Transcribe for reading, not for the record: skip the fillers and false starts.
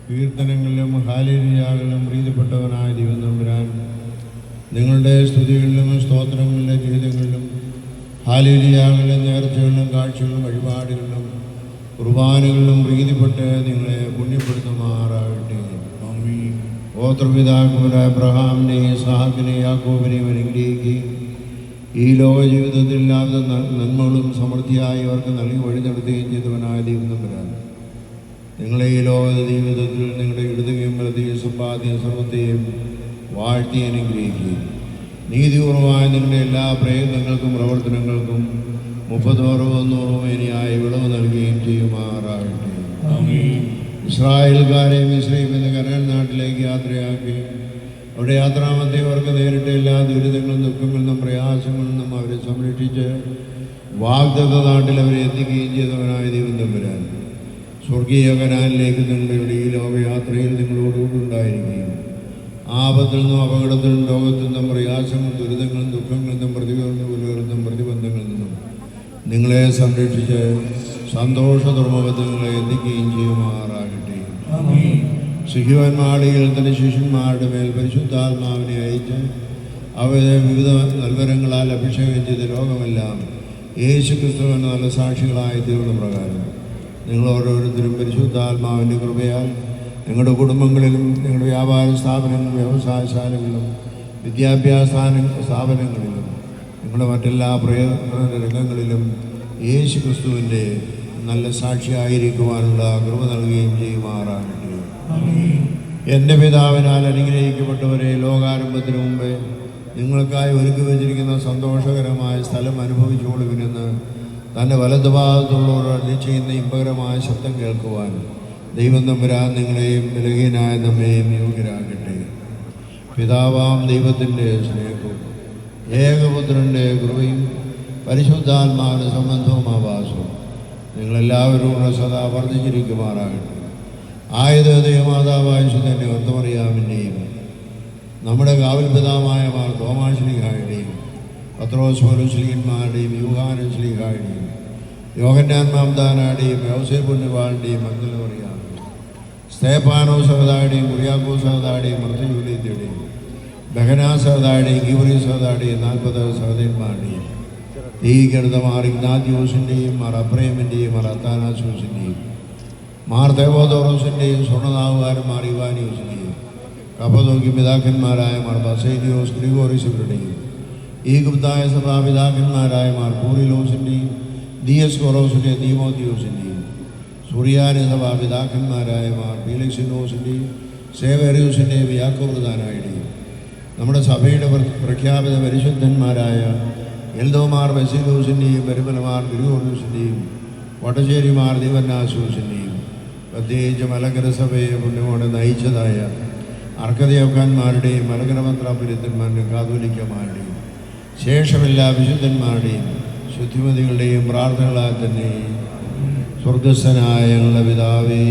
കീർത്തനങ്ങളിലും ഹാലേലുയാകളിലും പ്രീതിപ്പെട്ടവനായ ദൈവം തമ്പുരാൻ, നിങ്ങളുടെ സ്തുതികളിലും സ്തോത്രങ്ങളിലെ ഗീതങ്ങളിലും ഹാലേലുയാകളിലും നേർച്ചകളിലും കാഴ്ചകളിലും വഴിപാടുകളിലും കുർബാനകളിലും പ്രീതിപ്പെട്ട് നിങ്ങളെ പുണ്യപ്പെടുത്തുമാറാകട്ടെ. ഗോത്രപിതാക്കളായ അബ്രഹാമിനെയും ഇസ്ഹാക്കിനെയും യാക്കോബിനെയും അനുഗ്രഹിക്കുകയും ഈ ലോക ജീവിതത്തിൽ ഇല്ലാത്ത നന്മകളും സമൃദ്ധിയായി അവർക്ക് നൽകി വഴി നടത്തുകയും ചെയ്തവനായ ദൈവം തമ്പുരാൻ, നിങ്ങളെ ഈ ലോക ജീവിതത്തിൽ നിങ്ങളുടെ ഇടതുകയും വലതുകയും സമ്പാദ്യം സർവത്തെയും വാഴ്ത്തി അനുഗ്രഹിക്കുകയും നീതിപൂർവമായ നിങ്ങളുടെ എല്ലാ പ്രയത്നങ്ങൾക്കും പ്രവർത്തനങ്ങൾക്കും 30, 60, 100 മേനിയായി വിളവ് നൽകുകയും ചെയ്യുമാറാകട്ടെ. ഇസ്രായേൽക്കാരെ മിസ്രയീമിൽ നിന്ന് കനാൻ നാട്ടിലേക്ക് യാത്രയാക്കി അവിടെ യാത്രാമധ്യേ അവർക്ക് നേരിട്ട എല്ലാ ദുരിതങ്ങളും ദുഃഖങ്ങളിൽ നിന്നും പ്രയാസങ്ങളിൽ നിന്നും അവരെ സംരക്ഷിച്ച് വാഗ്ദത്ത നാട്ടിൽ അവരെ എത്തിക്കുകയും ചെയ്തവനായ ദൈവം തമ്പുരാൻ, സ്വർഗീയ കനാലിലേക്ക് നിങ്ങളുടെ ഈ ലോകയാത്രയിൽ നിങ്ങളോടുകൂടി ഉണ്ടായിരിക്കുകയും ആപത്തിൽ നിന്നും അപകടത്തിൽ നിന്നും രോഗത്തിൽ നിന്നും പ്രയാസങ്ങളും ദുരിതങ്ങളും ദുഃഖങ്ങളിൽ നിന്നും പ്രതിബന്ധങ്ങളിൽ നിന്നും നിങ്ങളെ സംരക്ഷിച്ച് സന്തോഷ തുറമുഖങ്ങളെ എത്തിക്കുകയും ചെയ്യുമാറാകട്ടെ. സിഹിവന്മാളിയിൽ തന്റെ ശിഷ്യന്മാരുടെ മേൽ പരിശുദ്ധാത്മാവിനെ അയച്ച് അവരെ വിവിധ നൽവരങ്ങളാൽ അഭിഷേകം ചെയ്ത ലോകമെല്ലാം യേശു ക്രിസ്തുവിന് നല്ല സാക്ഷികളായി തീർന്ന പ്രകാരം നിങ്ങൾ ഓരോരുത്തരും പരിശുദ്ധാത്മാവിൻ്റെ കൃപയാൽ നിങ്ങളുടെ കുടുംബങ്ങളിലും നിങ്ങളുടെ വ്യാപാര സ്ഥാപനങ്ങളിലും വ്യവസായശാലകളിലും വിദ്യാഭ്യാസ സ്ഥാപനങ്ങളിലും നിങ്ങളുടെ മറ്റെല്ലാ പ്രയോജന രംഗങ്ങളിലും യേശു ക്രിസ്തുവിൻ്റെ നല്ല സാക്ഷിയായിരിക്കുവാനുള്ള കൃപ നൽകുകയും ചെയ്യുമാറാകട്ടെ. എൻ്റെ പിതാവിനാൽ അനുഗ്രഹിക്കപ്പെട്ടവരെ, ലോകാരംഭത്തിന് മുമ്പേ നിങ്ങൾക്കായി ഒരുക്കി വച്ചിരിക്കുന്ന സന്തോഷകരമായ സ്ഥലം അനുഭവിച്ചുകൊള്ളുവിനെന്ന് തൻ്റെ വലതുഭാഗത്തുള്ളവർ അരുളി ചെയ്യുന്ന ഇമ്പകരമായ ശബ്ദം കേൾക്കുവാൻ ദൈവം തമ്പുരാൻ നിങ്ങളെയും ബലഹീനായ നമ്മെയും യോഗ്യരാകട്ടെ. പിതാവാം ദൈവത്തിൻ്റെ സ്നേഹവും ഏകപുത്രൻ്റെ കൃപയും പരിശുദ്ധാത്മാവിൻ്റെ സംബന്ധവും ആവാസവും നിങ്ങളെല്ലാവരും കൂടെ സദാ വർദ്ധിച്ചിരിക്കുമാറാകട്ടെ. ആയത് ദൈവമാതാവായ തന്നെ ഒത്തമറിയാമിൻ്റെയും നമ്മുടെ കാവൽ പിതാവായ മാർ തോമാശ്ലീഹായുടെയും പത്രോസ് പൗലോസ്ലീഹന്മാരുടെയും യൂഹാനൻ ശ്ലീഹായുടെയും യോഹന്നാൻ മാംദാനായുടെയും യൗസേപ്പ് പുണ്യവാളുടെയും മഗ്ദലമറിയാമിൻ്റെയും സ്തേഫാനോസ് സഹോദായുടെയും കുര്യാക്കോസ് സഹോദായുടെയും മർത്തയൂലിയത്തിൻ്റെയും ബഹനാ സഹതായുടെയും ഗീവറി സഹതായുടെയും 40 സഹോദരന്മാരുടെയും തീകരുത മാർ ഇഗ്നാത്യോസിൻ്റെയും മാർ അബ്രേമിൻ്റെയും മാർ അത്താനാസൂസിൻ്റെയും മാർ ദേവോദോറോസിൻ്റെയും സ്വർണ്ണനാവുകാരൻ മാർ ഇവാനിയോസിൻ്റെയും കപ്പതോക്കി പിതാക്കന്മാരായ മാർ ബസേലിയോസ് ഗ്രിഗോറിസുകളുടെയും ഈഗുപ്തായ സഭാപിതാക്കന്മാരായ മാർ പൂറിലോസിൻ്റെയും ദിയസ്കോറോസിൻ്റെയും ദീമോത്തിയോസിൻ്റെയും സുറിയാനി സഭാപിതാക്കന്മാരായ മാർ ഫീലിക്സിനോസിൻ്റെയും സേവേറിയോസിൻ്റെയും യാക്കോബ്രദാനായുടെയും നമ്മുടെ സഭയുടെ പ്രഖ്യാപിത പരിശുദ്ധന്മാരായ എൽദോമാർ ബസീലോസിൻ്റെയും പെരുമലമാർ ഗ്രിഗോറിയോസിൻ്റെയും വടശ്ശേരിമാർ ദിവന്നാസൂസിൻ്റെയും പ്രത്യേകിച്ച് മലങ്കര സഭയെ പുണ്യമോടെ നയിച്ചതായ അർക്കദയോക്കാന്മാരുടെയും മലങ്കര മന്ത്രാപുരത്തന്മാരുടെയും കാതോലിക്കന്മാരുടെയും ശേഷമെല്ലാ വിശുദ്ധന്മാരുടെയും ശുദ്ധിമതികളുടെയും പ്രാർത്ഥനകളാൽ തന്നെ സ്വർഗസ്ഥനായ ഞങ്ങളുടെ പിതാവേ